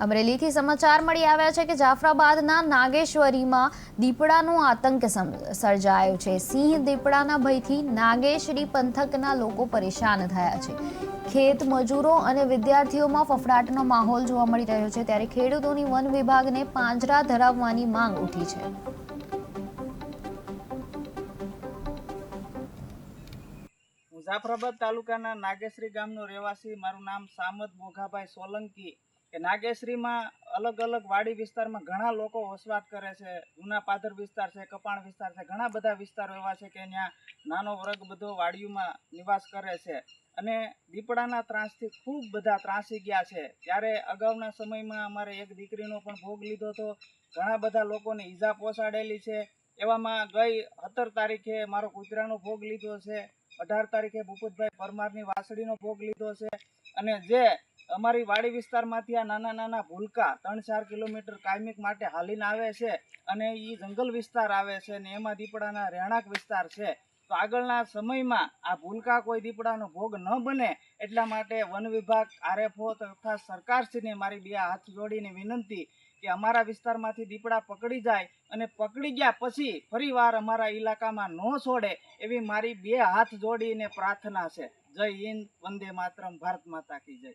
અમરેલીથી સમાચાર મળી આવ્યા છે કે જાફરાબાદના નાગેશ્વરીમાં દીપડાનો આતંક સર્જાયો છે। સિંહ દીપડાના ભયથી નાગેશ્વરી પંથકના લોકો પરેશાન થયા છે। ખેત મજૂરો અને વિદ્યાર્થીઓમાં ફફડાટનો માહોલ જોવા મળી રહ્યો છે, ત્યારે ખેડૂતોની વન વિભાગને પાંજરા ધરાવવાની માંગ ઉઠી છે। જાફરાબાદ તાલુકાના નાગેશ્વરી ગામનો રહેવાસી, મારું નામ સામત મોઘાભાઈ સોલંકી। કે નાગેશ્વરીમાં અલગ અલગ વાડી વિસ્તારમાં ઘણા લોકો વસવાટ કરે છે। જૂના પાદર વિસ્તાર છે, કપાણ વિસ્તાર છે, ઘણા બધા વિસ્તારો એવા છે કે ત્યાં નાનો વર્ગ બધો વાડીઓમાં નિવાસ કરે છે અને દીપડાના ત્રાસથી ખૂબ બધા ત્રાસી ગયા છે। ત્યારે અગાઉના સમયમાં અમારે એક દીકરીનો પણ ભોગ લીધો હતો, ઘણા બધા લોકોને ઈજા પહોંચાડેલી છે। એવામાં ગઈ 17 તારીખે મારો કૂતરાનો ભોગ લીધો છે, 18 તારીખે ભૂપતભાઈ પરમારની વાસળીનો ભોગ લીધો છે અને જે અમારી વાડી વિસ્તારમાંથી આ નાના નાના ભૂલકા 3-4 કિલોમીટર કાયમિક માટે હાલીને આવે છે અને એ જંગલ વિસ્તાર આવે છે અને એમાં દીપડાના રહેણાંક વિસ્તાર છે। તો આગળના સમયમાં આ ભૂલકા કોઈ દીપડાનો ભોગ ન બને એટલા માટે વન વિભાગ, આરએફઓ તથા સરકારશ્રીને મારી 2 હાથ જોડીને વિનંતી કે અમારા વિસ્તારમાંથી દીપડા પકડી જાય અને પકડી ગયા પછી ફરીવાર અમારા ઇલાકામાં ન છોડે એવી મારી 2 હાથ જોડીને પ્રાર્થના છે। જય હિન્દ, વંદે માતરમ, ભારત માતા કી જય।